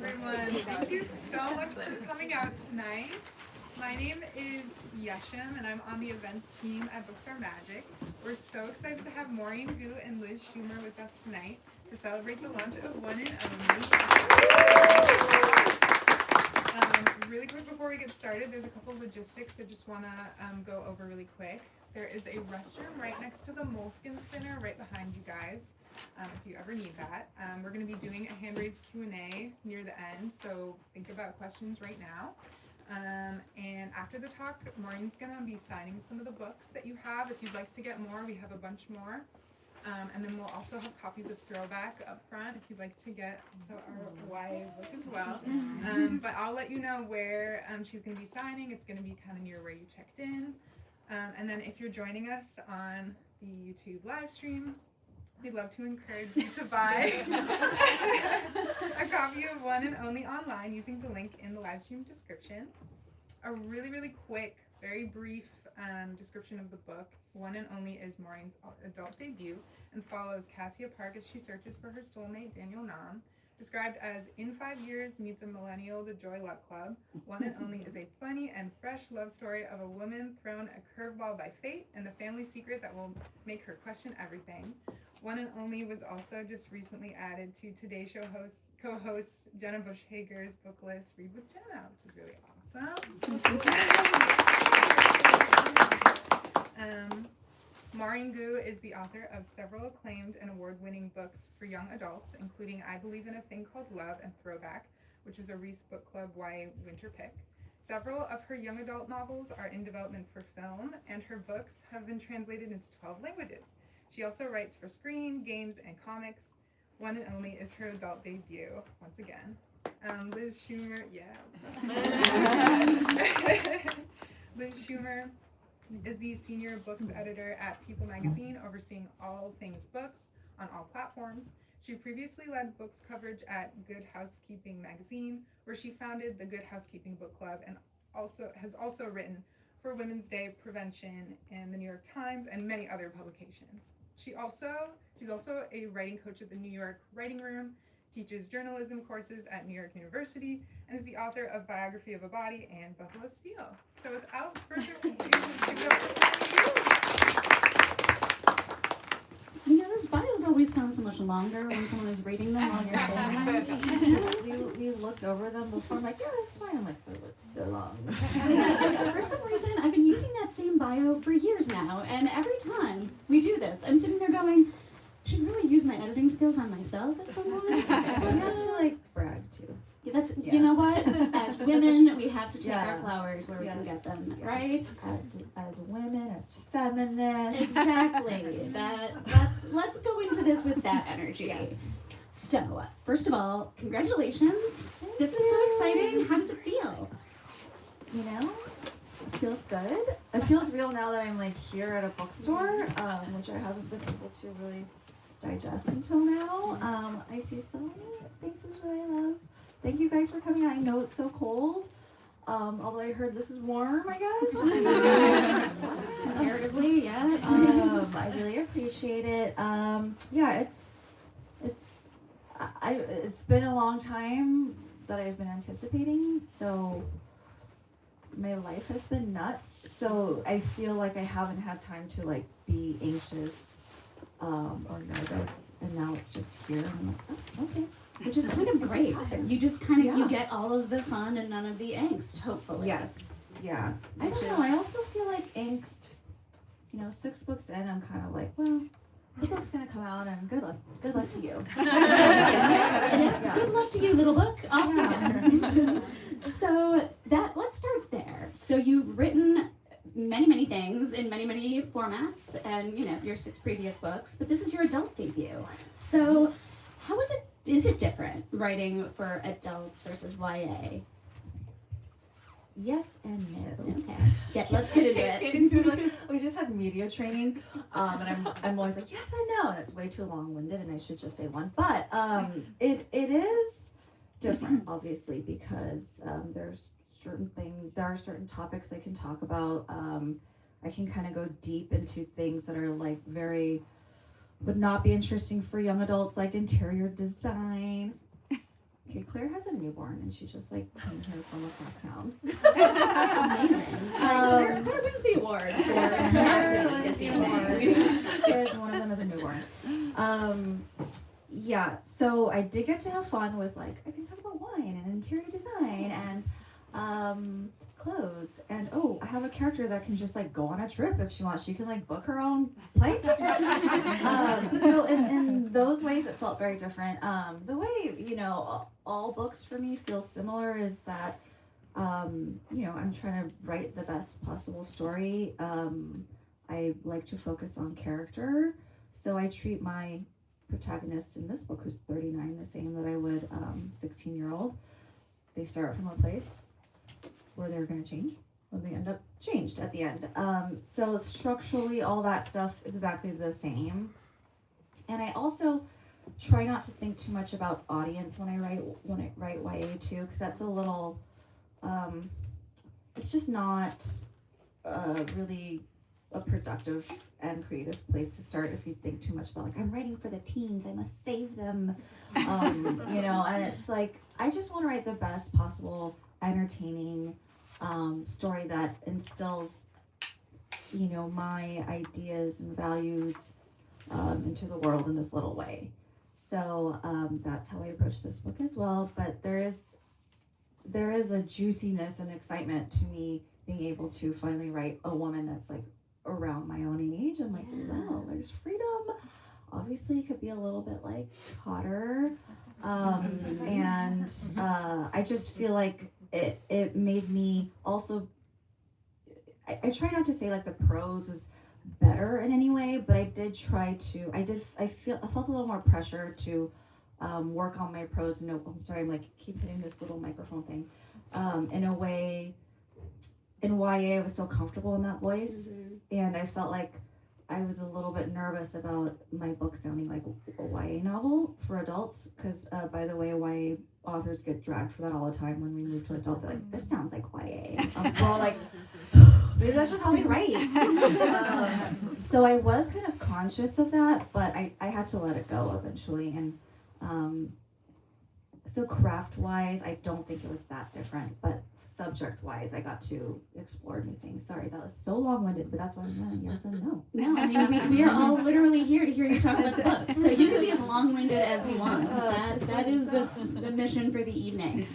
everyone. Thank you so much for coming out tonight. My name is Yesham, and I'm on the events team at Books Are Magic. We're so excited to have Maurene Goo and Liz Schumer with us tonight to celebrate the launch of One and Only. Really quick before we get started, there's a couple logistics I just want to go over really quick. There is a restroom right next to the Moleskin spinner right behind you guys. If you ever need that. We're going to be doing a hand-raised Q&A near the end, so think about questions right now. And after the talk, Maurene's going to be signing some of the books that you have. If you'd like to get more, we have a bunch more. And then we'll also have copies of Throwback up front if you'd like to get our YA book as well. But I'll let you know where she's going to be signing. It's going to be kind of near where you checked in. And then if you're joining us on the YouTube live stream, we'd love to encourage you to buy a copy of One and Only online using the link in the live stream description. A really, really quick, very brief description of the book. One and Only is Maurene's adult debut and follows Cassia Park as she searches for her soulmate, Daniel Nam. Described as in 5 years meets a millennial, the Joy Luck Club, One and Only is a funny and fresh love story of a woman thrown a curveball by fate and the family secret that will make her question everything. One and Only was also just recently added to Today Show co-host Jenna Bush Hager's book list, Read with Jenna, which is really awesome. Maurene Goo is the author of several acclaimed and award-winning books for young adults, including I Believe in a Thing Called Love and Throwback, which was a Reese Book Club YA winter pick. Several of her young adult novels are in development for film, and her books have been translated into 12 languages. She also writes for screen, games, and comics. One and Only is her adult debut, once again. Liz Schumer, Liz Schumer is the senior books editor at People magazine, overseeing all things books on all platforms. She previously led books coverage at Good Housekeeping magazine, where she founded the Good Housekeeping Book Club, and has also written for Women's Day Prevention and the New York Times and many other publications. She's also a writing coach at the New York Writing Room, teaches journalism courses at New York University, and is the author of Biography of a Body and Buffalo Steel. So without further ado, you know, those bios always sound so much longer when someone is reading them while you're saying them. we looked over them before. I'm like, yeah, that's fine. I'm like, oh, it's so long. For some reason, I've been using that same bio for years now, and every time we do this, I'm sitting there going, I should really use my editing skills on myself at some point. You have to like brag too. Yeah, you know what? As women, we have to take our flowers where we can get them, right? As women, as feminists. Exactly. Let's go into this with that energy. Yes. So, first of all, congratulations. This is so exciting. How does it feel? You know, it feels good. It feels real now that I'm like here at a bookstore, which I haven't been able to really digest until now. I see so many faces that I love. Thank you guys for coming. I know it's so cold. Although I heard this is warm, I guess. Comparatively, yeah. I really appreciate it. Yeah, it's been a long time that I've been anticipating, so my life has been nuts. So I feel like I haven't had time to like be anxious or nervous, and now it's just here. And I'm like, oh, okay. Which is kind of great. You just kind of, you get all of the fun and none of the angst, hopefully. Yes, yeah. I don't know, I also feel like angst, 6 books in, I'm kind of like, well, the book's gonna come out and good luck to you. Yeah. Good luck to you, little book. So let's start there. So you've written many things in many formats and, your 6 previous books, but this is your adult debut. So how is it different writing for adults versus YA? Yes and no. Okay. Yeah, let's get into it. We just had media training, and I'm always like, yes and no, and it's way too long-winded, and I should just say one. But it is different, obviously, because there are certain topics I can talk about. I can kind of go deep into things that are like would not be interesting for young adults, like interior design. Okay, Claire has a newborn, and she just like came here from across town. Claire wins the award for tenacity this evening. There's one of them as a newborn. Yeah, so I did get to have fun with like I can talk about wine and interior design and clothes, and I have a character that can just like go on a trip if she wants. She can like book her own plane ticket. So in those ways it felt very different. The way, you know, all books for me feel similar is that you know, I'm trying to write the best possible story. I like to focus on character, so I treat my protagonist in this book, who's 39, the same that I would 16-year-old. They start from a place where they're going to change, when they end up changed at the end. So structurally, all that stuff exactly the same. And I also try not to think too much about audience when I write YA too, because that's a little, it's just not really a productive and creative place to start if you think too much about like, I'm writing for the teens, I must save them, you know, and it's like, I just want to write the best possible entertaining story that instills, you know, my ideas and values into the world in this little way. So that's how I approach this book as well. But there is a juiciness and excitement to me being able to finally write a woman that's like around my own age. I'm like, wow, there's freedom. Obviously, it could be a little bit like hotter, and I just feel like it made me also. I try not to say like the prose is better in any way, but I did try to. I felt a little more pressure to work on my prose. No, I'm sorry, I'm like keep hitting this little microphone thing. In a way, in YA, I was so comfortable in that voice, and I felt like I was a little bit nervous about my book sounding like a YA novel for adults, because by the way, YA authors get dragged for that all the time when we move to adult. They're like, this sounds like YA. We're all like, maybe that's just how we write. So I was kind of conscious of that, but I had to let it go eventually. And so craft-wise, I don't think it was that different, but subject-wise, I got to explore new things. Sorry, that was so long-winded, but that's why I'm going yes and no. No, I mean, we are all literally here to hear you talk about the book, so you can be as long-winded as you want. That is the mission for the evening.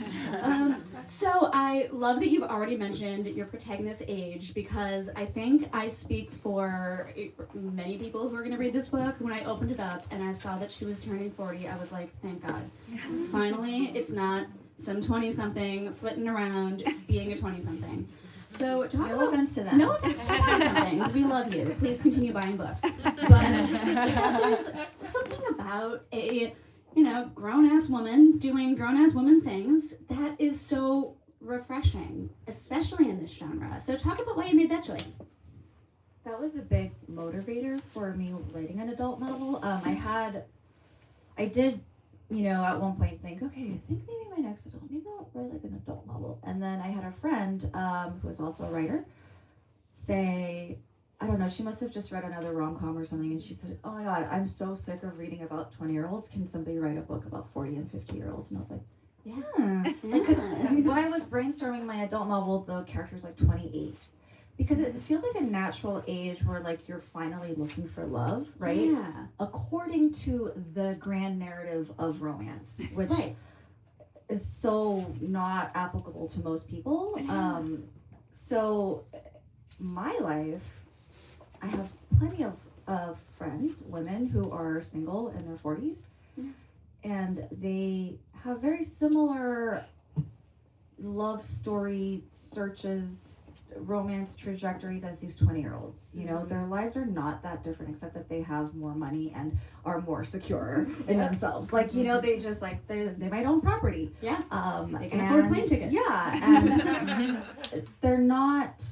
So I love that you've already mentioned your protagonist's age, because I think I speak for many people who are going to read this book. When I opened it up and I saw that she was turning 40, I was like, thank God. Finally, it's not some 20-something flitting around being a 20-something. So talk No offense to them. No offense to 20-somethings. We love you. Please continue buying books. But there's something about a grown-ass woman doing grown-ass woman things that is so refreshing, especially in this genre. So talk about why you made that choice. That was a big motivator for me writing an adult novel. I did, at one point think, okay, I think maybe my next adult, maybe I'll write like an adult novel. And then I had a friend who was also a writer say, I don't know, she must have just read another rom-com or something, and she said, oh my God, I'm so sick of reading about 20-year-olds. Can somebody write a book about 40 and 50-year-olds? And I was like, yeah. Because when I was brainstorming my adult novel, the character's like 28. Because it feels like a natural age where like you're finally looking for love, right? Yeah. According to the grand narrative of romance, which is so not applicable to most people. So my life, I have plenty of friends, women who are single in their 40s, and they have very similar love story searches, romance trajectories as these 20-year-olds. Their lives are not that different, except that they have more money and are more secure in themselves. Like, they just like they might own property. Yeah. They can afford plane tickets. Yeah, and they're not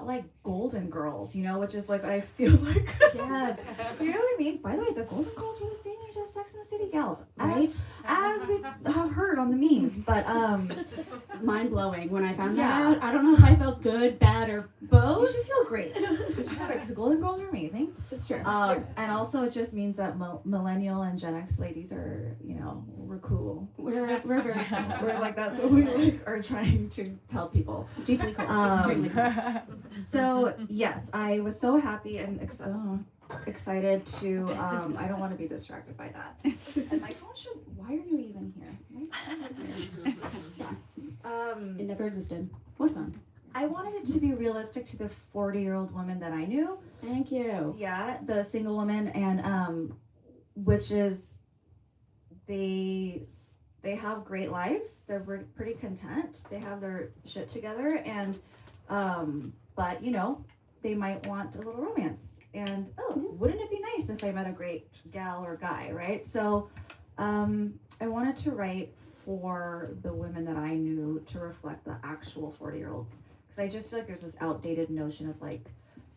like Golden Girls, which is like, I feel like, yes, you know what I mean? By the way, the Golden Girls were the same age as Sex and the City gals, right? As we have heard on the memes, but Mind blowing when I found that Yeah. out. I don't know if I felt good, bad, or you both. should feel great. You should feel great because Golden Girls are amazing. It's true. And also, it just means that millennial and Gen X ladies are, we're cool. We're very cool. We're like, that's what we are trying to tell people. Deeply cool. Um, Extremely cool. So, yes, I was so happy and excited to, I don't want to be distracted by that. And my phone should, why are you even here? My phone is here. It never existed. What fun. I wanted it to be realistic to the 40-year-old woman that I knew. Thank you. Yeah, the single woman, and which is they have great lives. They're pretty content. They have their shit together, and but they might want a little romance. And wouldn't it be nice if I met a great gal or guy, right? So I wanted to write for the women that I knew to reflect the actual 40-year-olds, because I just feel like there's this outdated notion of like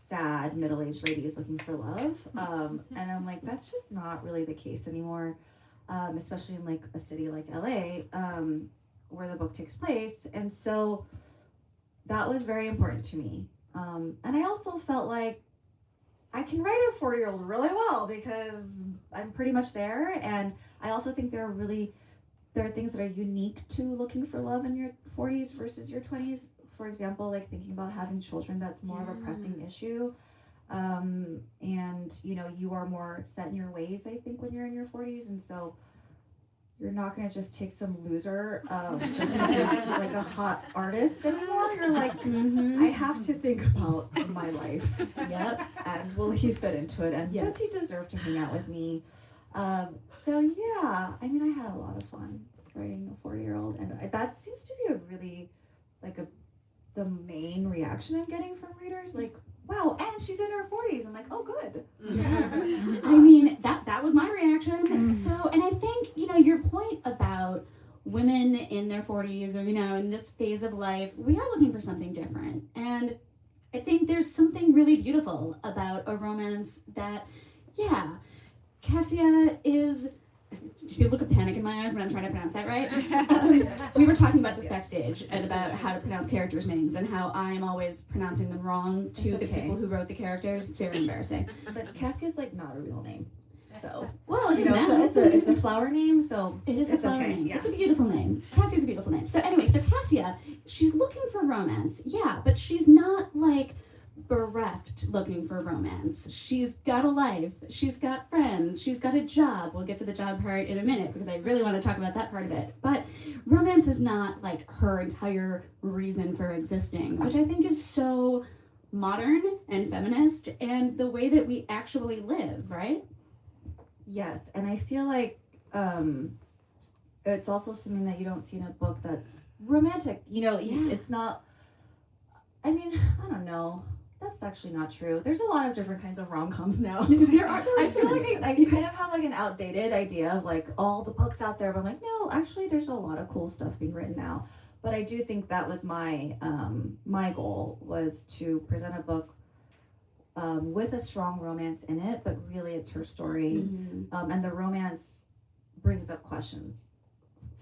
sad middle-aged ladies looking for love, and I'm like, that's just not really the case anymore, especially in like a city like LA, where the book takes place. And so that was very important to me, and I also felt like I can write a 40-year-old really well because I'm pretty much there, and I also think there are things that are unique to looking for love in your 40s versus your 20s. For example, like thinking about having children, that's more of a pressing issue. And you are more set in your ways, I think, when you're in your 40s, and so you're not gonna just take some loser just because he's like a hot artist anymore. You're like, I have to think about my life. Yep. And will he fit into it? And does he deserve to hang out with me? So yeah, I mean, I had a lot of fun writing a 40-year-old, and that seems to be a really the main reaction I'm getting from readers, like, wow, and she's in her 40s. I'm like, oh, good. I mean, that was my reaction. So, and I think, your point about women in their 40s or, in this phase of life, we are looking for something different. And I think there's something really beautiful about a romance that, Cassia is, you look of panic in my eyes when I'm trying to pronounce that right. We were talking about this backstage and about how to pronounce characters' names and how I'm always pronouncing them wrong to the people who wrote the characters. It's very embarrassing. But Cassia's like not a real name. So well, it is now. It's a flower name, so it is a flower name. Yeah. It's a beautiful name. Cassia's a beautiful name. So anyway, Cassia, she's looking for romance, but she's not like bereft looking for romance. She's got a life, she's got friends, she's got a job. We'll get to the job part in a minute because I really want to talk about that part of it. But romance is not like her entire reason for existing, which I think is so modern and feminist and the way that we actually live, right? Yes, and I feel like it's also something that you don't see in a book that's romantic. It's not, I mean, I don't know. That's actually not true. There's a lot of different kinds of rom-coms now. I feel like I kind of have like an outdated idea of like all the books out there, but I'm like, no, actually there's a lot of cool stuff being written now. But I do think that was my my goal, was to present a book with a strong romance in it, but really it's her story. And the romance brings up questions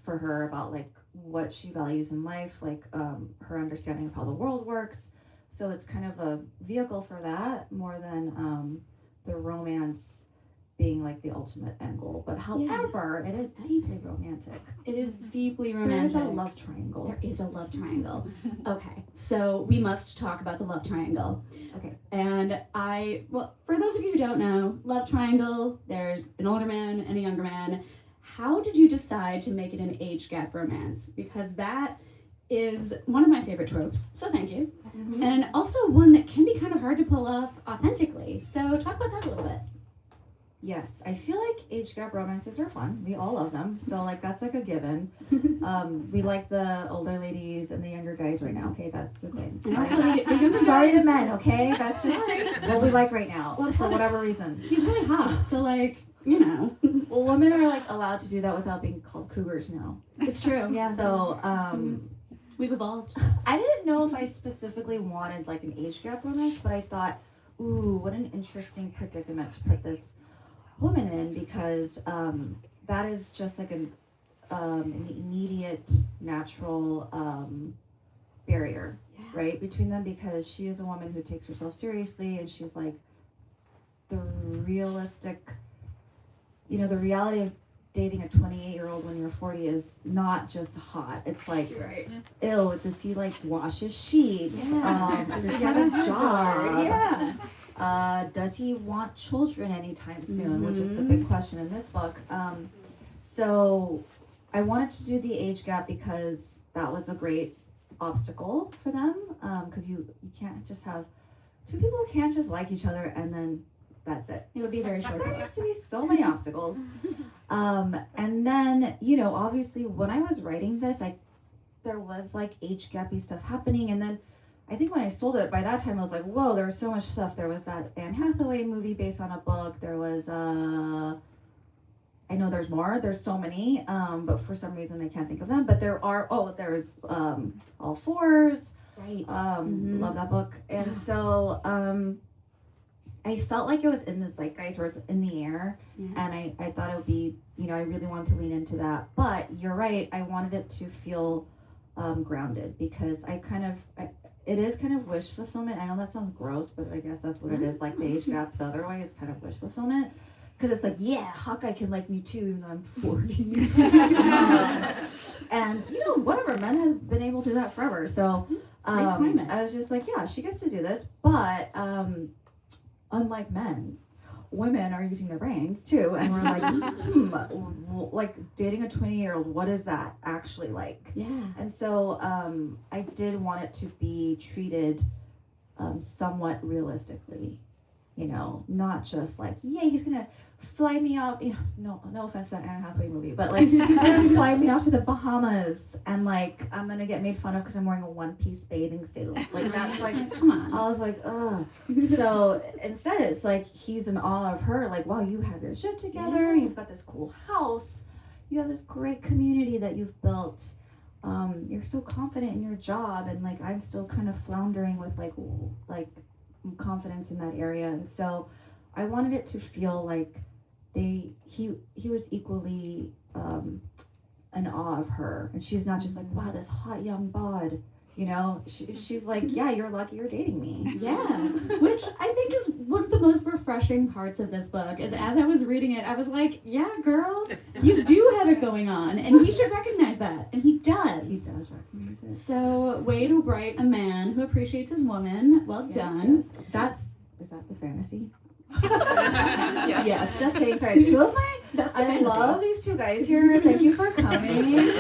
for her about like what she values in life, like her understanding of how the world works. So it's kind of a vehicle for that more than the romance being like the ultimate end goal. But however, it is deeply romantic. It is deeply romantic. There is a love triangle. There is a love triangle. Okay, so we must talk about the love triangle. Okay. And for those of you who don't know, love triangle, there's an older man and a younger man. How did you decide to make it an age gap romance? Because that is one of my favorite tropes, so thank you. And also one that can be kind of hard to pull off authentically. So talk about that a little bit. Yes, I feel like age gap romances are fun. We all love them. So like that's like a given. We like the older ladies and the younger guys right now. Okay, that's the thing. And also the younger Sorry to guys, men, okay? That's just what we like right now, for whatever reason. he's really hot, so like, Well, women are like allowed to do that without being called cougars now. It's true. Yeah. So we've evolved. I didn't know if I specifically wanted like an age gap romance, but I thought, ooh, what an interesting predicament to put this woman in, because that is just like an immediate natural barrier, right, between them, because she is a woman who takes herself seriously, and she's like the realistic, the reality of dating a 28-year-old when you're 40 is not just hot. It's like, ew, does he like wash his sheets? Does he have a job? Does he want children anytime soon? Which is the big question in this book. So I wanted to do the age gap because that was a great obstacle for them. Because you can't just have two people who can't just like each other and then that's it. It would be very short. There used to be so many obstacles. And then, obviously when I was writing this, there was like age gappy stuff happening. And then I think when I sold it, by that time I was like, whoa, there was so much stuff. There was that Anne Hathaway movie based on a book. There was, I know there's more. There's so many, but for some reason I can't think of them. But there's All Fours. Right. Love that book. And so, I felt like it was in this zeitgeist, or it's in the air, and I thought it would be, I really wanted to lean into that. But you're right, I wanted it to feel grounded, because it is kind of wish fulfillment. I know that sounds gross, but I guess that's what it is. Like the age gap the other way is kind of wish fulfillment, because it's like, yeah, Hawkeye can like me too, even though I'm 40. And whatever, men have been able to do that forever. So I was just like, yeah, she gets to do this, but unlike men, women are using their brains too, and we're like, like dating a 20-year-old, what is that actually like? Yeah. And so I did want it to be treated somewhat realistically, not just like, yeah, he's gonna fly me off, no offense to that Anne Hathaway movie, but like, fly me off to the Bahamas, and like, I'm gonna get made fun of because I'm wearing a one-piece bathing suit. Like, that's like, come on. I was like, ugh. So instead, it's like, he's in awe of her, like, wow, you have your shit together, you've got this cool house, you have this great community that you've built, you're so confident in your job, and like, I'm still kind of floundering with like confidence in that area. And so I wanted it to feel like he was equally in awe of her, and she's not just like, wow, this hot young bod, she's like, yeah, you're lucky you're dating me. Yeah, which I think is one of the most refreshing parts of this book, is as I was reading it, I was like, yeah, girl, you do have it going on, and he should recognize that, and he does. He does recognize it. So, way to write a man who appreciates his woman. Well done. Yes. Is that the fantasy? Yes. Yes, just kidding. Sorry, two of my. I love these two guys here. Thank you for coming. These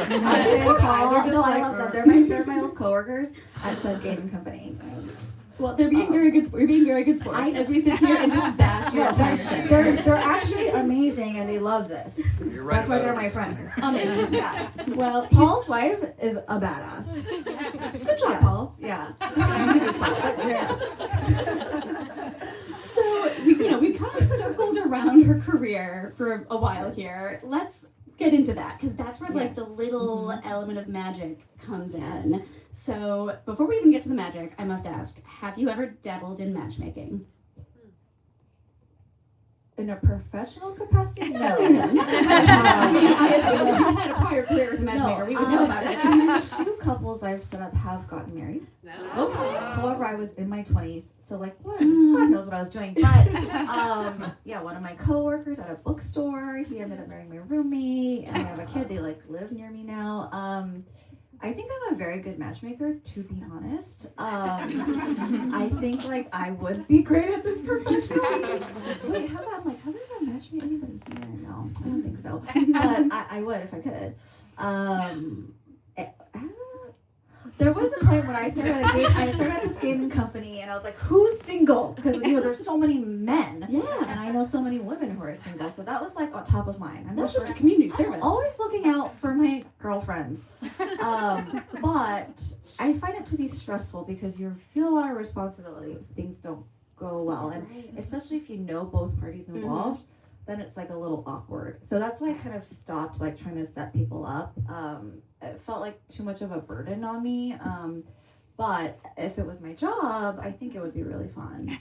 four guys are just I love that. They're my old coworkers at Sub Gaming Company. Well, they're being very good. We're being very good sports as we sit here and just bash your They're actually amazing, and they love this. You're right. That's why they're my friends. Amazing. Yeah. Well, Paul's wife is a badass. good job, Paul. Yeah. So we kind of circled around her career for a while here. Let's get into that, because that's where like the little element of magic comes in. So before we even get to the magic, I must ask, have you ever dabbled in matchmaking? In a professional capacity? No. I mean, I assume if you had a prior career as a matchmaker, we would know about it. Two couples I've set up have gotten married. Okay. However, I was in my 20s, so like, God knows what I was doing. But yeah, one of my coworkers at a bookstore, he ended up marrying my roommate, and I have a kid. They like live near me now. I think I'm a very good matchmaker, to be honest. I think like I would be great at this professionally. Wait, have I ever matched anybody here? No, I don't think so. But I would if I could. There was a point when I started at this gaming company, and I was like, who's single? Because there's so many men. Yeah. And I know so many women who are single, so that was like on top of mind. That's just a community service. I'm always looking out for my girlfriends. But I find it to be stressful because you feel a lot of responsibility if things don't go well. And especially if you know both parties involved, then it's like a little awkward. So that's why I kind of stopped like trying to set people up. It felt like too much of a burden on me. But if it was my job, I think it would be really fun.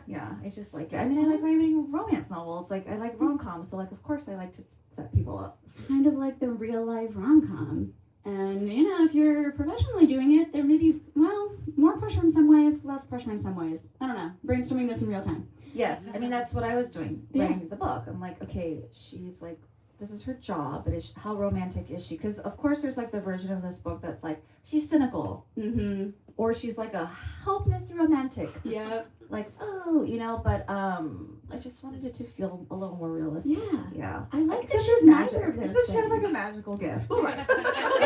Yeah, I just like it. I mean, I like writing romance novels. Like, I like rom-coms, so like, of course, I like to set people up. Kind of like the real life rom-com. And, you know, if you're professionally doing it, there may be, well, more pressure in some ways, less pressure in some ways. I don't know. Brainstorming this in real time. Yes, I mean, that's what I was doing, Yeah. writing the book. I'm like, okay, she's like, this is her job, but how romantic is she? Because, of course, there's like the version of this book that's like, she's cynical, Mm-hmm. or she's like a helpless romantic. Yep. Like, oh, you know, but I just wanted it to feel a little more realistic. Yeah. Yeah. I like Except that she's she's magic. neither of those Except she has like a things. magical gift. Well, right. But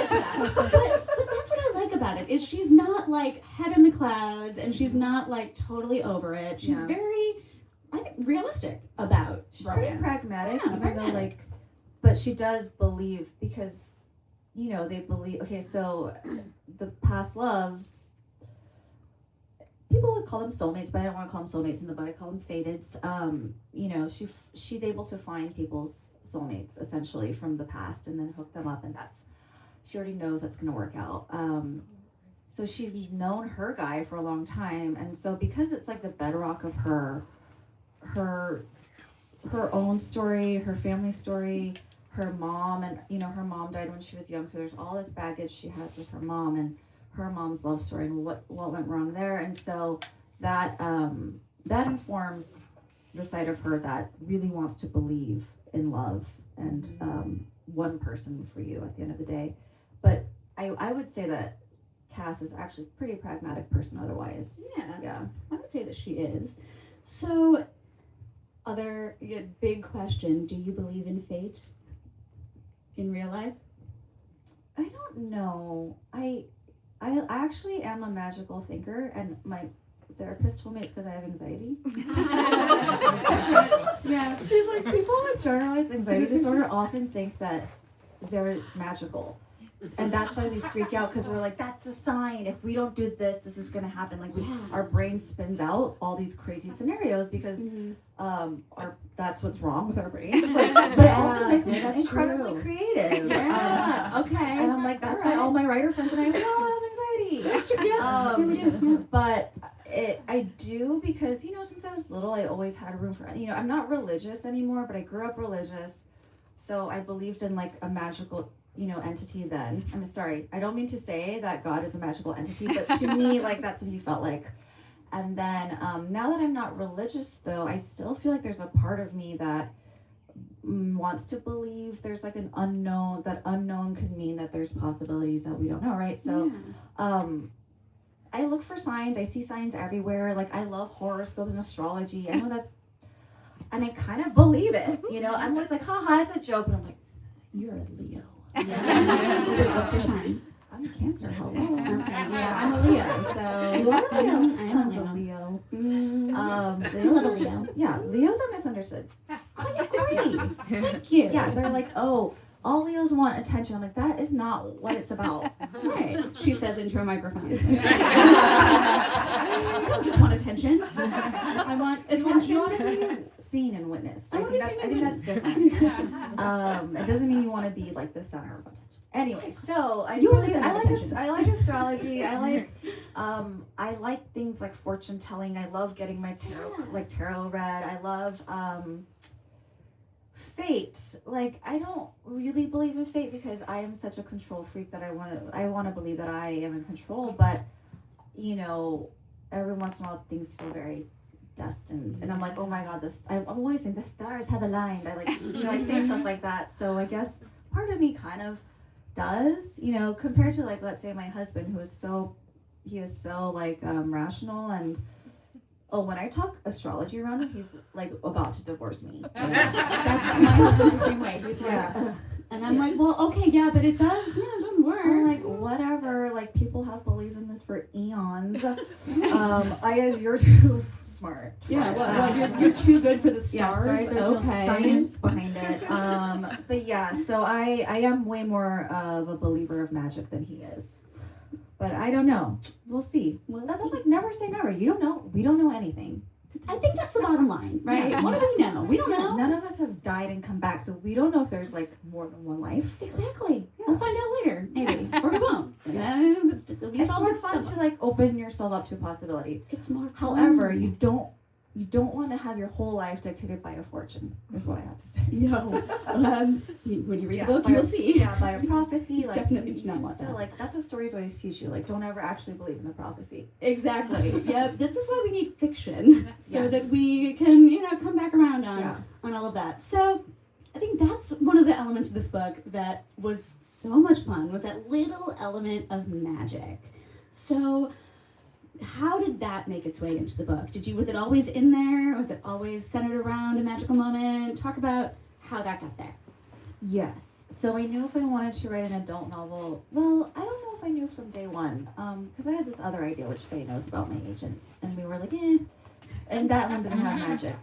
that's what I like about it, is she's not like head in the clouds, and she's not like totally over it. She's Yeah. very, I think, realistic about She's pretty romance. pragmatic, Yeah, even though pragmatic. like, but she does believe, because, you know, they believe. Okay, so the past loves, people would call them soulmates, but I don't want to call them soulmates in the book. I call them fateds. You know, she's able to find people's soulmates essentially from the past and then hook them up, and she already knows that's going to work out. So she's known her guy for a long time, and so because it's like the bedrock of her own story, her family story, her mom, and you know, her mom died when she was young, so there's all this baggage she has with her mom and her mom's love story and what went wrong there, and so that informs the side of her that really wants to believe in love and one person for you at the end of the day. But I would say that Cass is actually a pretty pragmatic person otherwise. Yeah. I would say that she is. So, big question, do you believe in fate in real life? I don't know. I actually am a magical thinker, and my therapist told me it's because I have anxiety. Yeah, she's like, people with generalized anxiety disorder often think that they're magical. And that's why we freak out, because we're like, that's a sign. If we don't do this, this is going to happen. Like, our brain spins out all these crazy scenarios because that's what's wrong with our brains. Like, but it also makes it that's incredibly true. creative. Yeah, okay. And I'm like, that's why all my writer friends and I, we all have anxiety. That's true, yeah. We do. But I do, because, you know, since I was little, I always had room for, you know, I'm not religious anymore, but I grew up religious. So I believed in like a magical, you know, entity then. I'm sorry, I don't mean to say that God is a magical entity, but to me, like, that's what he felt like. And then now that I'm not religious, though, I still feel like there's a part of me that wants to believe there's like an unknown. That unknown could mean that there's possibilities that we don't know, right? So I look for signs. I see signs everywhere. Like, I love horoscopes and astrology. I know that's, and I kind of believe it, you know. I'm always like, haha, it's a joke, but I'm like, you're a Leo. What's your sign? I'm a Cancer. Hello. Okay, yeah, I'm a Leo, so You are a Leo. I am Son's a a Leo. Leo. I love a Leo. Yeah, Leos are misunderstood. Oh, you're great. Thank you. Yeah, they're like, oh, all Leos want attention. I'm like, that is not what it's about. Right. She says into a microphone. I don't just want attention. I want attention. You want to be seen and witnessed. I wanna be think seen and that's different. It doesn't mean you want to be like the center of attention. Anyway, so I like astrology. I like things like fortune telling. I love getting my tarot read. I love fate. Like, I don't really believe in fate because I am such a control freak that I want to believe that I am in control. But you know, every once in a while things feel very destined, and I'm like, oh my god, I'm always saying the stars have aligned. I I say stuff like that. So I guess part of me kind of does, you know, compared to like, let's say my husband, who is so like rational, and when I talk astrology around him, he's like about to divorce me. That's my husband's the same way. He's like, ugh. And I'm like, well, okay, yeah, but it doesn't work. I'm like, whatever. Like, people have believed in this for eons. I guess you're too smart. Yeah, well, you're too good for the stars. Yeah, sorry, there's no okay. science behind it. But yeah, so I am way more of a believer of magic than he is. But I don't know. We'll see. That's like, never say never. You don't know. We don't know anything. I think that's the bottom line, right? Yeah. What do we know? We don't know. None of us have died and come back, so we don't know if there's like more than one life. Exactly. Yeah. We'll find out later, maybe, or we won't. We It's solved more it fun to somewhere. like open yourself up to a possibility. It's more. However, fun. you don't want to have your whole life dictated by a fortune. Is what I have to say. No. When you read Yeah, the book, by you a- will see. Yeah, by a prophecy, like Definitely do you not can want still that. like that's what stories always teach you. Like don't ever actually believe in the prophecy. Exactly. Yeah. This is why we need fiction, so Yes. that we can, come back around on Yeah. on all of that. So, I think that's one of the elements of this book that was so much fun. Was that little element of magic. So, how did that make its way into the book? Was it always in there? Was it always centered around a magical moment? Talk about how that got there. Yes. So I knew if I wanted to write an adult novel, well, I don't know if I knew from day one, because I had this other idea which Faye knows about my agent, and we were like, and that one didn't have magic.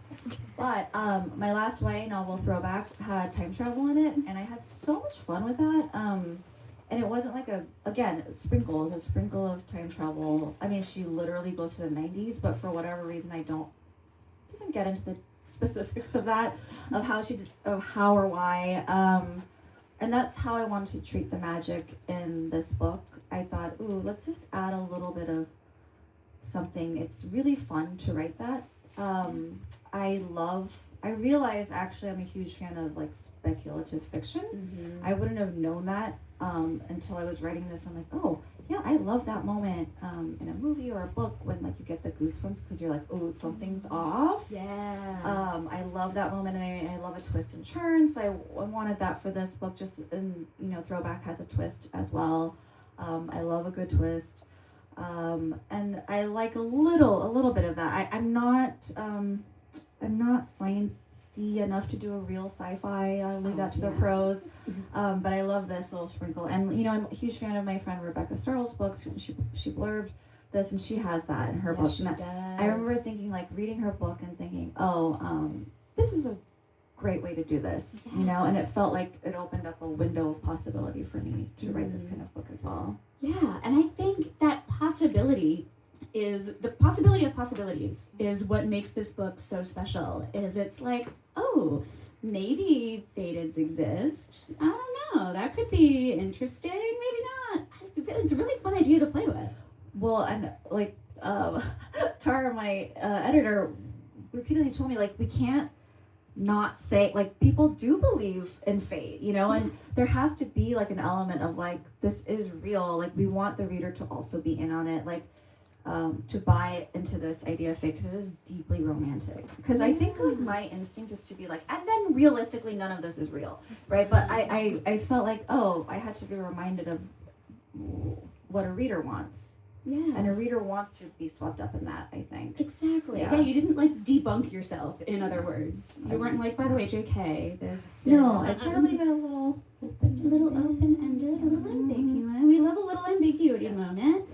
But my last YA novel, Throwback, had time travel in it, and I had so much fun with that. And it wasn't like a sprinkle. It was a sprinkle of time travel. I mean, she literally goes to the 90s, but for whatever reason, doesn't get into the specifics of that, of how or why. And that's how I wanted to treat the magic in this book. I thought, let's just add a little bit of something. It's really fun to write that. I realize actually I'm a huge fan of like speculative fiction. I wouldn't have known that until I was writing this. I'm like, oh yeah, I love that moment in a movie or a book when like you get the goosebumps because you're like, oh, something's off. Yeah. I love that moment, and I love a twist and turn. So I wanted that for this book. And Throwback has a twist as well. I love a good twist, and I like a little bit of that. I'm not science-y enough to do a real sci-fi. I'll leave that to the pros. But I love this little sprinkle. And I'm a huge fan of my friend Rebecca Searle's books. She blurbed this, and she has that in her book. She And does. I remember thinking, like, reading her book and thinking, this is a great way to do this, and it felt like it opened up a window of possibility for me to write this kind of book as well. Yeah, and I think that possibility of possibilities is what makes this book so special. It's like, oh, maybe fadeds exist. I don't know. That could be interesting. Maybe not. It's a really fun idea to play with. Well, and like Tara, my editor, repeatedly told me, like, we can't not say, like, people do believe in fate, and there has to be like an element of like, this is real. Like, we want the reader to also be in on it, like to buy into this idea of fate, because it is deeply romantic. Because I think like my instinct is to be like, and then realistically none of this is real, right? But I felt like, I had to be reminded of what a reader wants. Yeah. And a reader wants to be swept up in that, I think. Exactly. Yeah. Yeah, you didn't like debunk yourself, in other words. You weren't like, by the way, JK, this. No, I try to leave it a little open-ended, a little ambiguous. We love a little ambiguity moment.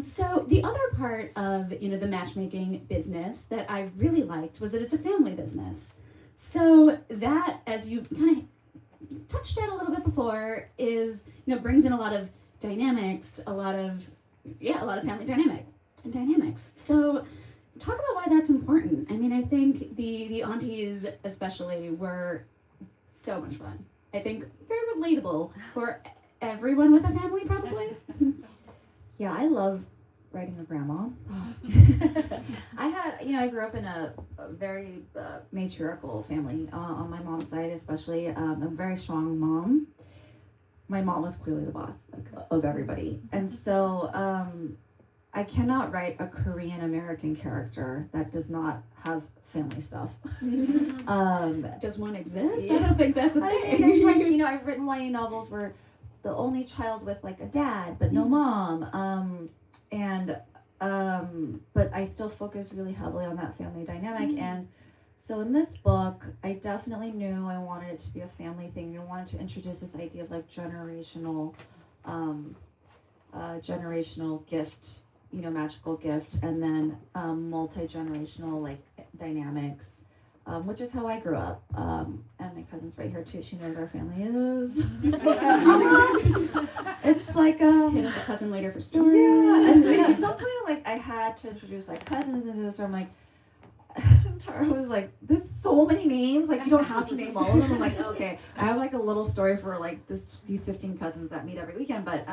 So the other part of, the matchmaking business that I really liked was that it's a family business. So that, as you kind of touched on a little bit before, is, brings in a lot of dynamics, a lot of family dynamics. So talk about why that's important. I mean, I think the aunties especially were so much fun. I think very relatable for everyone with a family, probably. Yeah, I love writing a grandma. I grew up in a very matriarchal family on my mom's side, especially a very strong mom. My mom was clearly the boss of everybody. And so I cannot write a Korean American character that does not have family stuff. Does one exist? Yeah. I don't think that's a thing. It's like, I've written YA novels where the only child with like a dad but no mom. But I still focus really heavily on that family dynamic. And so in this book, I definitely knew I wanted it to be a family thing. I wanted to introduce this idea of like generational gift, magical gift, and then multi-generational like dynamics, which is how I grew up. And my cousin's right here too. She knows our family is. It's like Hit up the cousin later for stories. yeah. And so, at some point, like I had to introduce like cousins into this. Or I'm like, Tara was like, there's so many names, like you don't have to name all of them. I'm like, okay. I have like a little story for like these 15 cousins that meet every weekend, but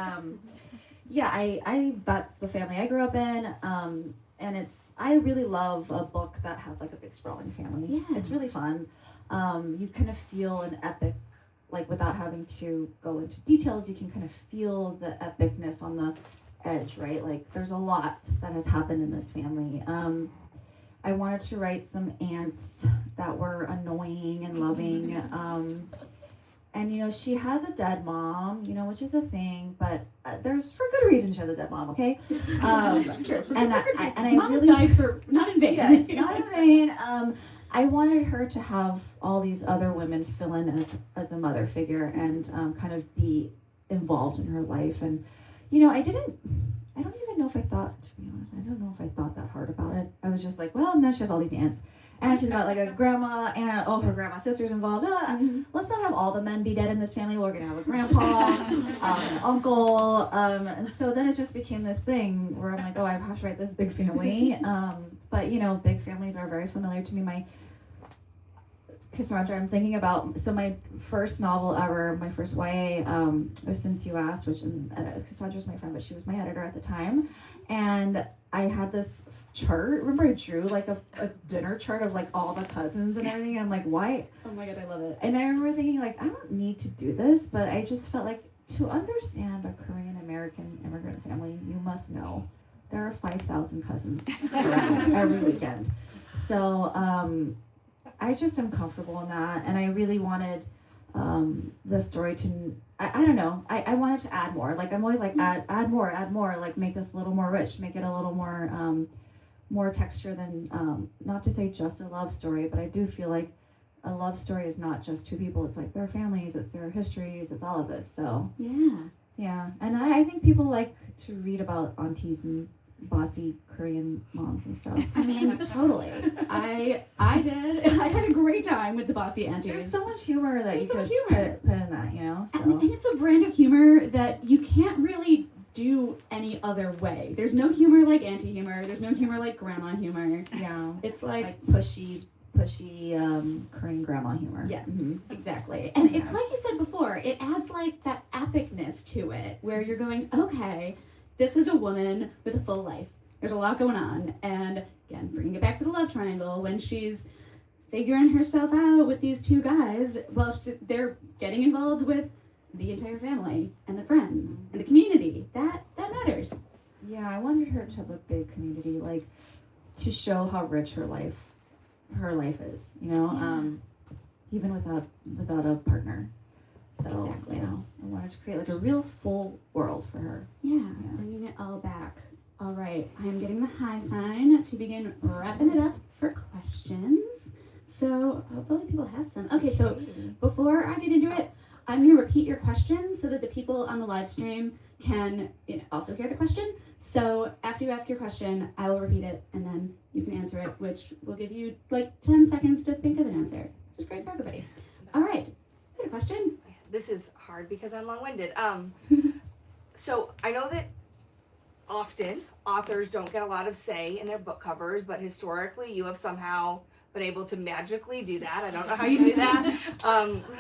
yeah, I that's the family I grew up in. And I really love a book that has like a big sprawling family. Yeah. It's really fun. You kind of feel an epic, like without having to go into details, you can kind of feel the epicness on the edge, right? Like there's a lot that has happened in this family. I wanted to write some aunts that were annoying and loving. And you know, she has a dead mom, you know, which is a thing, but there's for good reason she has a dead mom, okay? That's true. And I Mama's really died for not in vain. yes, not in vain. I wanted her to have all these other women fill in as a mother figure and kind of be involved in her life. And you know, I don't even know if I thought, to be honest, I don't know if I thought that hard about it. I was just like, well, and then she has all these aunts. And she's got like a grandma and her grandma's sister's involved. Let's not have all the men be dead in this family. We're gonna have a grandpa, an uncle, and so then it just became this thing where I'm like, oh, I have to write this big family. But you know, big families are very familiar to me. Cassandra, I'm thinking about, so my first novel ever, my first YA, was Since You Asked, which Cassandra's my friend, but she was my editor at the time. And I had this chart. Remember I drew like a dinner chart of like all the cousins and everything. I'm like, why? Oh my god, I love it. And I remember thinking like, I don't need to do this, but I just felt like to understand a Korean American immigrant family, you must know there are 5,000 cousins every weekend. So I just am comfortable in that, and I really wanted the story to, I don't know, I wanted to add more. Like I'm always like add more, like make this a little more rich, make it a little more texture than, not to say just a love story, but I do feel like a love story is not just two people. It's like their families, it's their histories, it's all of this. So yeah, and I think people like to read about aunties and bossy Korean moms and stuff. I mean, totally. I did. I had a great time with the bossy aunties. There's so much humor that you could humor. put in that, you know? So. And it's a brand of humor that you can't really do any other way. There's no humor like auntie humor. There's no humor like grandma humor. Yeah. It's like pushy Korean grandma humor. Yes, Mm-hmm. exactly. And Yeah. it's like you said before, it adds like that epicness to it where you're going, okay, this is a woman with a full life. There's a lot going on. And again, bringing it back to the love triangle, when she's figuring herself out with these two guys, well, they're getting involved with the entire family and the friends and the community. That matters. Yeah, I wanted her to have a big community, like to show how rich her life is, you know, even without a partner. So, Exactly. you know, I wanted to create like a real full world for her. Yeah, bringing it all back. All right, I am getting the high sign to begin wrapping it up for questions. So hopefully people have some. Okay, so before I get into it, I'm going to repeat your question so that the people on the live stream can also hear the question. So after you ask your question, I will repeat it and then you can answer it, which will give you like 10 seconds to think of an answer, which is great for everybody. All right, I got a question. This is hard because I'm long-winded. So I know that often authors don't get a lot of say in their book covers, but historically you have somehow been able to magically do that. I don't know how you do that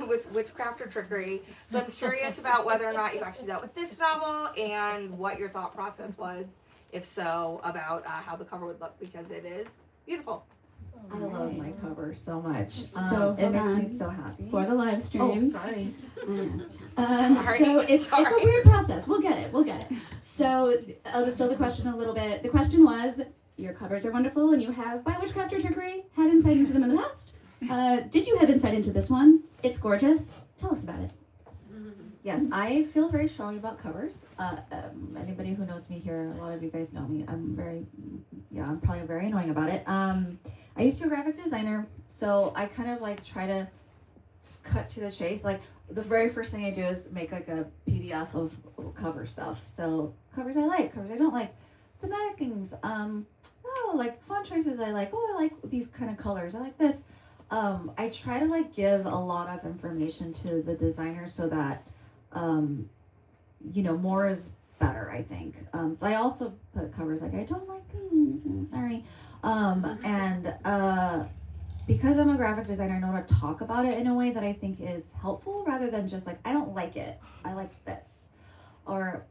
with witchcraft or trickery. So I'm curious about whether or not you actually do that with this novel and what your thought process was, if so, about how the cover would look, because it is beautiful. I love my cover so much. So it hold makes on. me so happy. For the live Oh, stream. sorry. So it's a weird process. We'll get it. So I'll distill the question a little bit. The question was, your covers are wonderful and you have, by witchcraft or trickery, had insight into them in the past. Did you have insight into this one? It's gorgeous. Tell us about it. Yes, I feel very strongly about covers. Anybody who knows me here, a lot of you guys know me. I'm probably very annoying about it. I used to be a graphic designer, so I kind of like try to cut to the chase. Like the very first thing I do is make like a PDF of cover stuff. So covers I like, covers I don't like, thematic things. Like font choices I like. Oh, I like these kind of colors. I like this. I try to like give a lot of information to the designer so that more is better, I think. So I also put covers like I don't like these. Sorry. because I'm a graphic designer, I know how to talk about it in a way that I think is helpful rather than just like, I don't like it, I like this. Or,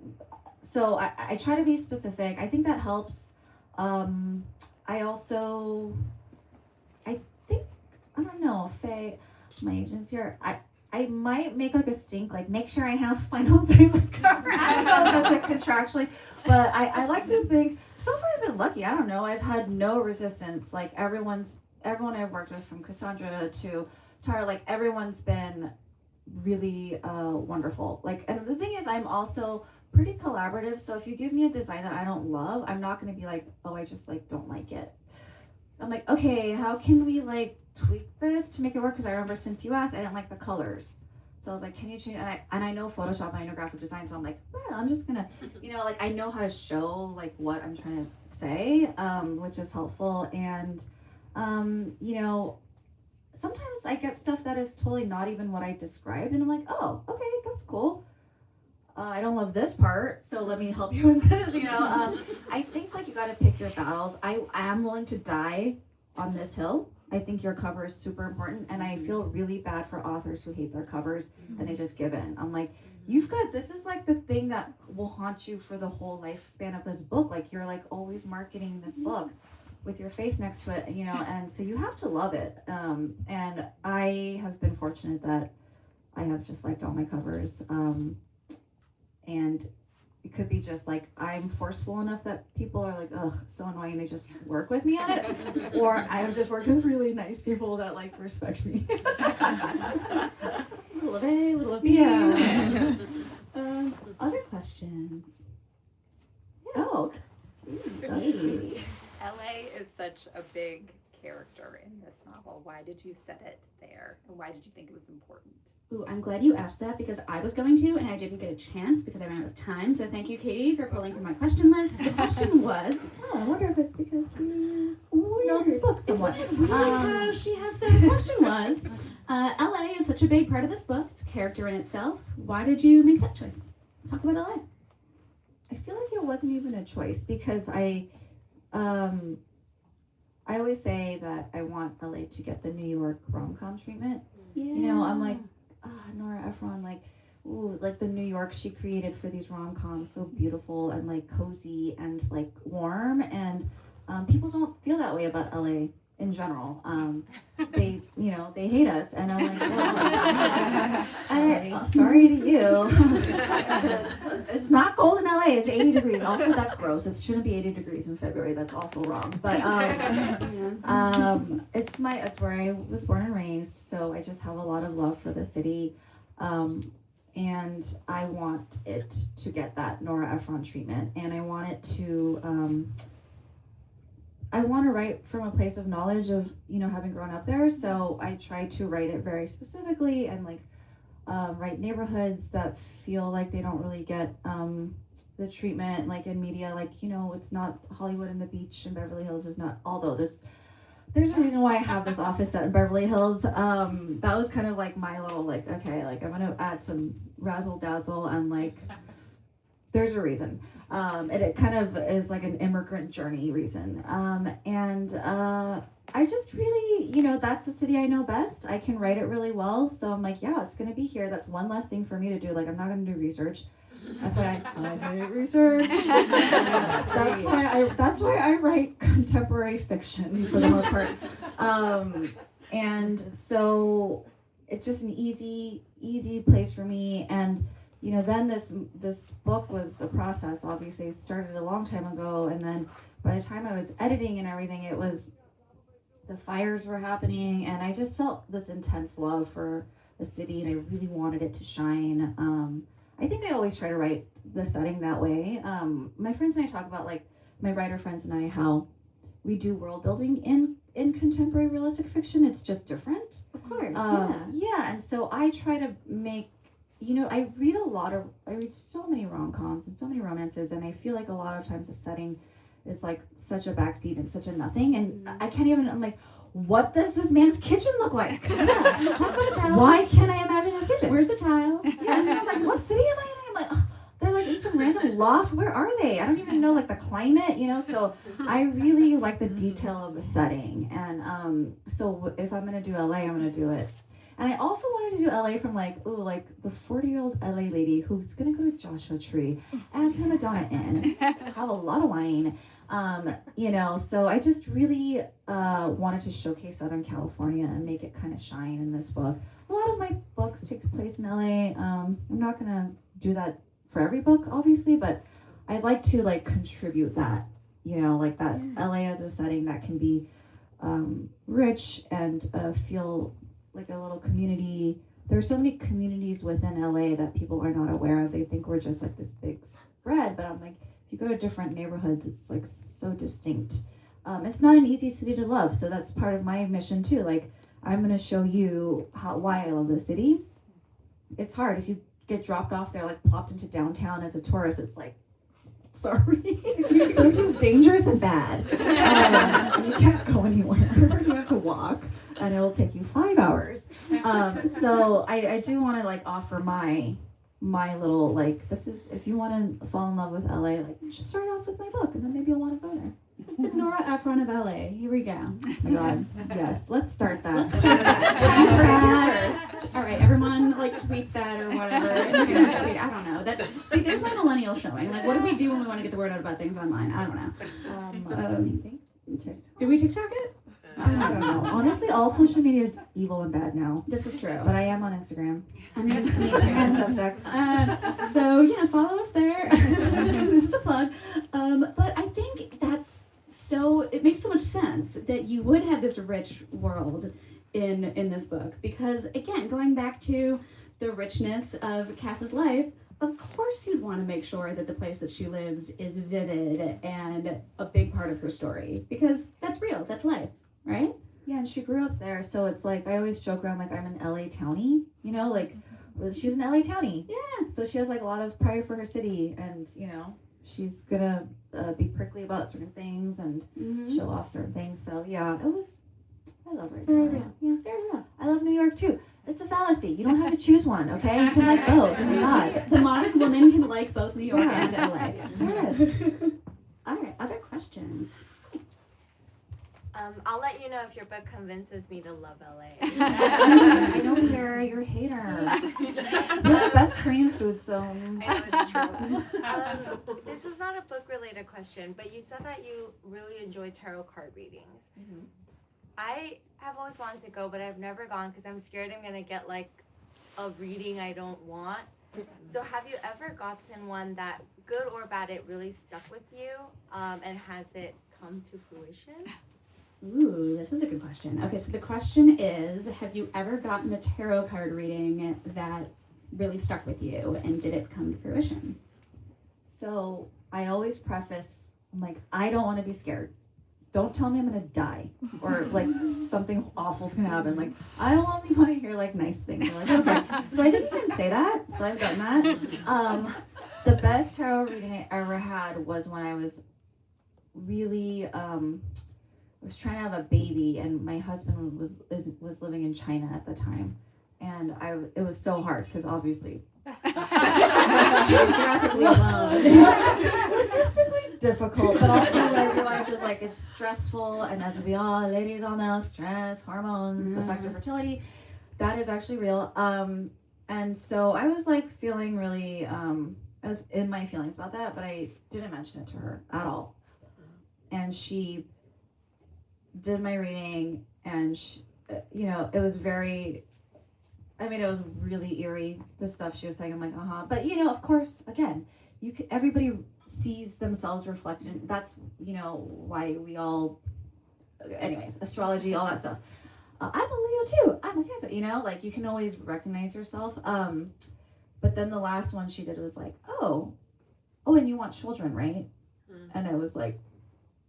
so I try to be specific. I think that helps. I also, I think, I don't know, Faye, my agent's here, I might make like a stink, like make sure I have final say the cover. I don't know if that's like contractually, but I like to think, so far I've been lucky, I don't know, I've had no resistance, like everyone I've worked with from Cassandra to Tara, like everyone's been really wonderful. Like, and the thing is, I'm also pretty collaborative, so if you give me a design that I don't love, I'm not going to be like, oh, I just like don't like it. I'm like, okay, how can we like tweak this to make it work? Because I remember since you asked, I didn't like the colors, so I was like, can you change? And I know Photoshop, I know graphic design, so I'm like, well, I'm just gonna, like I know how to show like what I'm trying to say, which is helpful. And sometimes I get stuff that is totally not even what I described, and I'm like, oh, okay, that's cool. I don't love this part, so let me help you with this, I think like you gotta pick your battles. I am willing to die on this hill. I think your cover is super important, and I feel really bad for authors who hate their covers and they just give in. I'm like, this is like the thing that will haunt you for the whole lifespan of this book. Like you're like always marketing this book with your face next to it, and so you have to love it. And I have been fortunate that I have just liked all my covers. And it could be just like I'm forceful enough that people are like, ugh, so annoying, they just work with me on it. Or I have just worked with really nice people that like respect me. Little of A, little of B. Yeah. Other questions? Oh, hey. LA is such a big character in this novel. Why did you set it there? And why did you think it was important? Ooh, I'm glad you asked that because I was going to and I didn't get a chance because I ran out of time. So thank you, Katie, for pulling from my question list. The question was, I wonder if it's because she weird. knows his book somewhat. Isn't it weird how she has, so the question was, LA is such a big part of this book. It's a character in itself. Why did you make that choice? Talk about LA. I feel like it wasn't even a choice because I always say that I want LA to get the New York rom-com treatment. Yeah. I'm like, Nora Ephron, like, ooh, like the New York she created for these rom-coms, so beautiful and like cozy and like warm, and people don't feel that way about LA in general. They hate us, and I'm like, sorry to you. It's not cold in LA, it's 80 degrees. Also, that's gross. It shouldn't be 80 degrees in February. That's also wrong. But it's where I was born and raised, so I just have a lot of love for the city. And I want it to get that Nora Ephron treatment, and I want it to I want to write from a place of knowledge of, having grown up there. So I try to write it very specifically and like write neighborhoods that feel like they don't really get the treatment like in media. Like, it's not Hollywood and the beach, and Beverly Hills is not, although there's a reason why I have this office set in Beverly Hills. That was kind of like my little like, okay, like I'm going to add some razzle dazzle and like, there's a reason. And it kind of is like an immigrant journey reason. I just really, that's the city I know best. I can write it really well. So I'm like, yeah, it's going to be here. That's one less thing for me to do. Like, I'm not going to do research. I hate research. That's why I write contemporary fiction for the most part. And so it's just an easy place for me. And then this book was a process. Obviously, it started a long time ago, and then by the time I was editing and everything, it was the fires were happening, and I just felt this intense love for the city, and I really wanted it to shine. I think I always try to write the setting that way. My friends and I talk about, like, my writer friends and I, how we do world building in contemporary realistic fiction. It's just different. Of course, yeah, and so I try to make, I read so many rom-coms and so many romances, and I feel like a lot of times the setting is like such a backseat and such a nothing, and I can't even, I'm like, what does this man's kitchen look like? Why can't I imagine his kitchen? Where's the tile? Yeah, and I'm like, what city am I in? I'm like, they're like in some random loft, where are they? I don't even know like the climate, you know. So I really like the detail of the setting, and so if I'm gonna do LA, I'm gonna do it. And I also wanted to do LA from like the 40-year-old LA lady who's gonna go to Joshua Tree and to Madonna Inn, have a lot of wine. You know, so I just really wanted to showcase Southern California and make it kind of shine in this book. A lot of my books take place in LA. I'm not gonna do that for every book, obviously, but I'd like to like contribute that, you know, like that LA as a setting that can be rich and feel like a little community. There's so many communities within LA that people are not aware of. They think we're just like this big spread, but I'm like, if you go to different neighborhoods, it's like so distinct. It's not an easy city to love, so that's part of my mission too. Like, I'm gonna show you why I love the city. It's hard if you get dropped off there, like plopped into downtown as a tourist. It's like, sorry, this is dangerous and bad. You can't go anywhere. You have to walk, and it'll take you 5 hours. So I do want to like offer my little like, this is, if you want to fall in love with LA, like just start off with my book, and then maybe you'll want to go there. The Nora Ephron of LA. Here we go. Oh my God, yes, let's start that. Let's start that. First. All right, everyone, like tweet that or whatever. And you're gonna tweet, I don't know. That, see, there's my millennial showing. Like, what do we do when we want to get the word out about things online? I don't know. Do we TikTok it? I don't know. Honestly, all social media is evil and bad now. This is true. But I am on Instagram. I mean, And Substack. so, you know, follow us there. This is a plug. But I think that's so, it makes so much sense that you would have this rich world in this book. Because, again, going back to the richness of Cass's life, of course you'd want to make sure that the place that she lives is vivid and a big part of her story. Because that's real, that's life, right? Yeah, and she grew up there, so it's like, I always joke around like I'm an LA townie, you know, like she's an LA townie. Yeah. So she has like a lot of pride for her city, and you know, she's gonna be prickly about certain things and show off certain things. So yeah, I love her. Very real. Yeah, very real. I love New York too. It's a fallacy. You don't have to choose one, okay? You can like both. Oh my God. The modern woman can like both New York and LA. Yes. All right, other questions? I'll let you know if your book convinces me to love LA. I know you're a hater. You have the best Korean food, so. I know it's true. This is not a book-related question, but you said that you really enjoy tarot card readings. Mhm. I have always wanted to go, but I've never gone because I'm scared I'm gonna get like a reading I don't want. So have you ever gotten one that, good or bad, it really stuck with you, and has it come to fruition? Ooh, this is a good question. Okay, so the question is, have you ever gotten a tarot card reading that really stuck with you, and did it come to fruition? So I always preface, I'm like, I don't want to be scared. Don't tell me I'm gonna die or like something awful's gonna happen. Like, I only want to hear like nice things. You're like, okay. So I didn't even say that. So I've done that. The best tarot reading I ever had was when I was really I was trying to have a baby, and my husband was living in China at the time, and it was so hard because obviously geographically alone, logistically difficult, but also I realized it was like it's stressful, and as we all ladies all know, stress, hormones, affects your fertility. That is actually real. And so I was like feeling really I was in my feelings about that, but I didn't mention it to her at all. And she did my reading, and she, you know, it was very, I mean, it was really eerie, the stuff she was saying. I'm like, but you know, of course, again, everybody sees themselves reflected, and that's, you know, why we all, anyways, astrology, all that stuff. I'm a Leo too. I'm a Cancer, you know, like you can always recognize yourself. But then the last one she did was like, oh, and you want children, right? And I was like,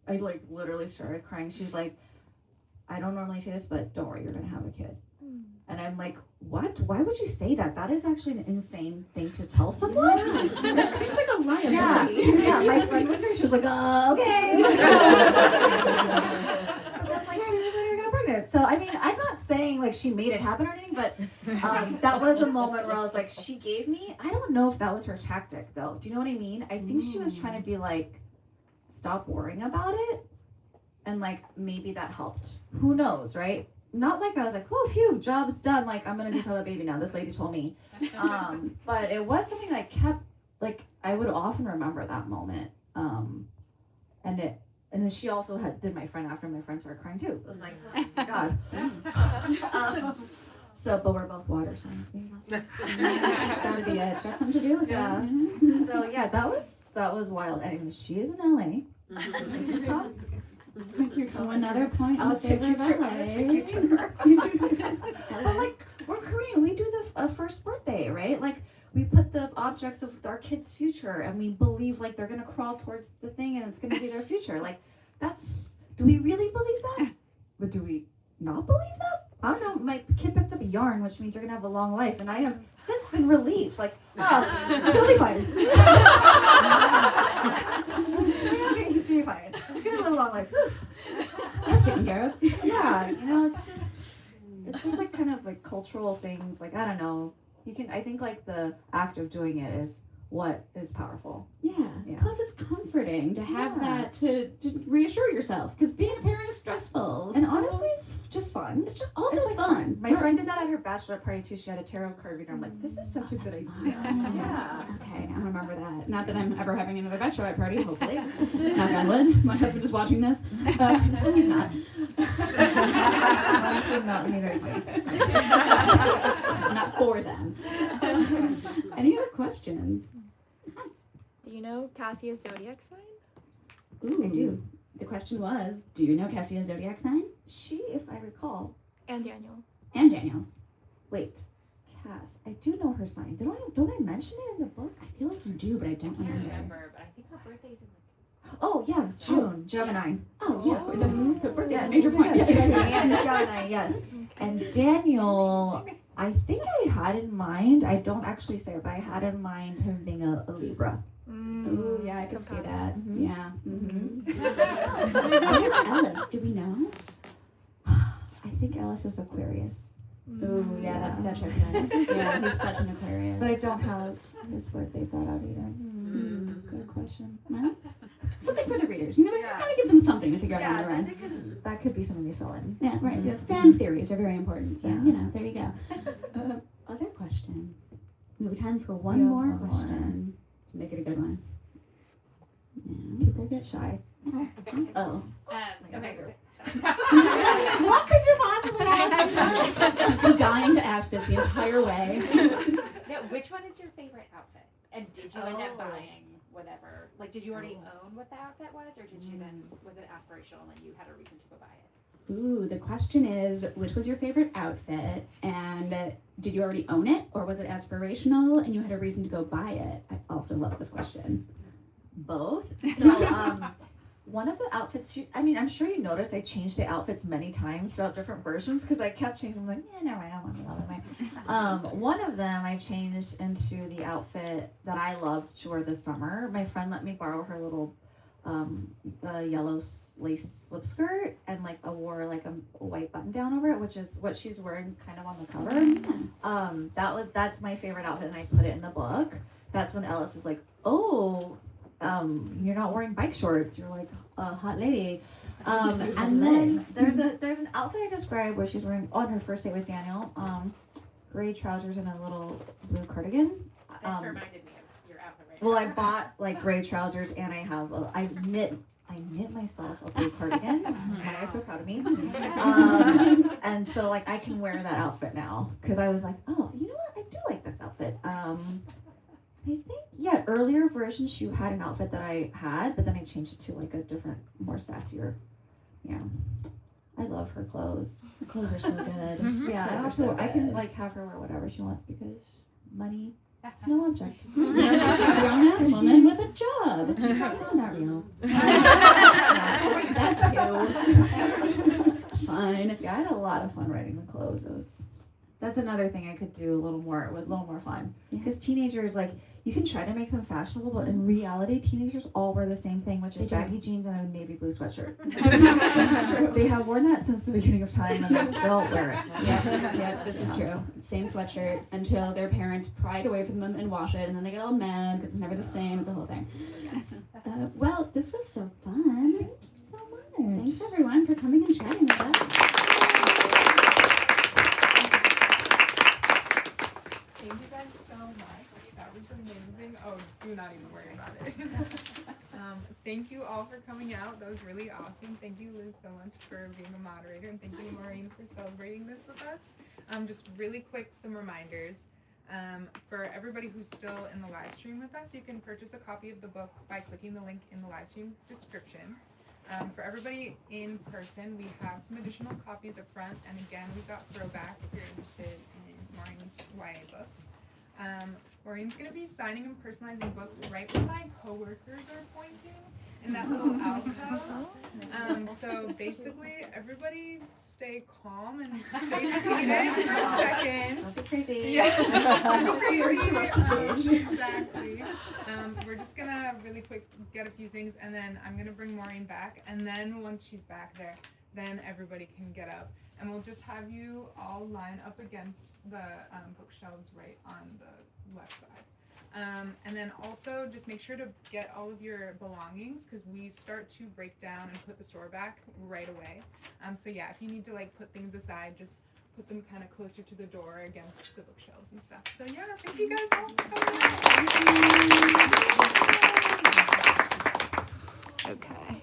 I like literally started crying. She's like, I don't normally say this, but don't worry, you're gonna have a kid. And I'm like, what? Why would you say that? That is actually an insane thing to tell someone. That seems like a liability. Yeah. My friend was there. She was like, okay. And then like 2 years later, I got pregnant. So I mean, I'm not saying like she made it happen or anything, but that was a moment where I was like, she gave me, I don't know if that was her tactic though. Do you know what I mean? I think she was trying to be like, stop worrying about it. And like, maybe that helped. Who knows, right? Not like I was like, whoa, phew, job's done. Like, I'm going to do tell the baby now. This lady told me. But it was something that kept, like, I would often remember that moment. And then she also did my friend after my friend started crying too. It was like, oh my God. But we're both water signs. It's gotta be it. It's got something to do with that. So yeah, that was wild. Anyway, she is in LA. So another point on I'll the take you favorite to ballet. But like, we're Korean. We do the first birthday, right? Like, we put the objects of our kids' future, and we believe like they're gonna crawl towards the thing, and it's gonna be their future. Like, do we really believe that? But do we not believe that? I don't know. My kid picked up a yarn, which means you're gonna have a long life, and I have since been relieved. Like, oh, he'll be fine. Okay, he's gonna be fine. He's gonna live a long life. That's taken care of. Yeah, you know, it's just like kind of like cultural things. Like, I don't know. I think like the act of doing it is what is powerful. Yeah. Yeah. Plus, it's comforting to have Yeah. that to reassure yourself, because being a parent is stressful. And so honestly, it's just fun. it's just also like fun. My friend did that at her bachelorette party too. She had a tarot card reader. I'm like, this is such a good idea. Fun. Yeah. Okay, I'll remember that. Not that I'm ever having another bachelorette party, hopefully. Knock on wood. My husband is watching this. No, he's not. Honestly, not neither. It's not for them. Any other questions? Do you know Cassia's zodiac sign? Ooh, I do. The question was, do you know Cassia's zodiac sign? She, if I recall, And Daniel. And Daniel's. wait, Cass, I do know her sign. Don't I mention it in the book? I feel like you do, but I don't remember. but I think her birthday's in Oh yeah, June, Gemini. Oh, yeah. The birthday's Yes, a major point. yes, Gemini, yes. And Daniel, I think I had in mind, I don't actually say it, but I had in mind him being a Libra. Ooh, yeah, I could see that. Mhm. Yeah. What is Ellis? Do we know? I think Ellis is Aquarius. Ooh, yeah, that checks out. Yeah, he's such an Aquarius. But I don't have his birthday thought out either. Good question. Well, something for the readers. You know, we gotta give them something to figure out on their own. That could be something they fill in. Yeah, right. Yeah, fan theories are very important. So, you know, there you go. Other questions? It'll be time for one Yeah, more one more. question to make it a good one. Yeah. People get shy. Oh. Okay. What could you possibly ask? I've been dying to ask this the entire way. No, which one is your favorite outfit? And did you end up buying whatever? Like, did you already own what the outfit was, or did you then, was it aspirational and you had a reason to go buy it? Ooh, the question is, which was your favorite outfit, and did you already own it, or was it aspirational and you had a reason to go buy it? I also love this question. Both. So, one of the outfits, I'm sure you noticed I changed the outfits many times throughout different versions because I kept changing. I'm like, yeah, no, I don't want another way. One of them I changed into the outfit that I loved to wear this summer. My friend let me borrow her little yellow lace slip skirt, and like I wore like a white button down over it, which is what she's wearing kind of on the cover. That's my favorite outfit, and I put it in the book. That's when Ellis is like, oh, you're not wearing bike shorts, you're like a hot lady. And then there's an outfit I described where she's wearing on her first date with Daniel, gray trousers and a little blue cardigan. This reminded me of your outfit right Well, now. I bought like gray trousers, and I knit myself a blue cardigan. My eyes so proud of me. And so like I can wear that outfit now because I was like, oh, you know what? I do like this outfit. I think earlier versions she had an outfit that I had, but then I changed it to like a different, more sassier. Yeah, I love her clothes. Her clothes are so good. Yeah, Clothes are so I can good. like have her wear whatever she wants because money is no object. She's a grown-ass woman with a job. She's also not real. That too. Fun. Yeah, I had a lot of fun writing the clothes. That's another thing I could do a little more fun. Yeah. Because teenagers, like, you can try to make them fashionable, but in reality, teenagers all wear the same thing, which They is do. baggy jeans and a navy blue sweatshirt. They have worn that since the beginning of time, and they still wear it. Yeah, this is true. Same sweatshirt until their parents pry it away from them and wash it, and then they get all mad because it's never the same. It's a whole thing. Well, this was so fun. Thank you so much. Thanks everyone for coming and chatting with us. Thank you guys so much. That was amazing. Oh, do not even worry about it. Thank you all for coming out. That was really awesome. Thank you, Liz, so much for being a moderator, and thank you, Maureen, for celebrating this with us. Just really quick, some reminders. For everybody who's still in the live stream with us, you can purchase a copy of the book by clicking the link in the live stream description. For everybody in person, we have some additional copies up front, and again, we've got throwback if you're interested in Maureen's YA books. Maureen's going to be signing and personalizing books right where my coworkers are pointing in that little alcove. So basically, everybody stay calm and stay seated for a second. Don't be crazy. Exactly. We're just gonna really quick get a few things, and then I'm gonna bring Maureen back, and then once she's back there, then everybody can get up, and we'll just have you all line up against the bookshelves right on the left side. And then also just make sure to get all of your belongings, because we start to break down and put the store back right away. So yeah, if you need to like put things aside, just put them kind of closer to the door against the bookshelves and stuff. So yeah, thank you guys all for coming. Okay.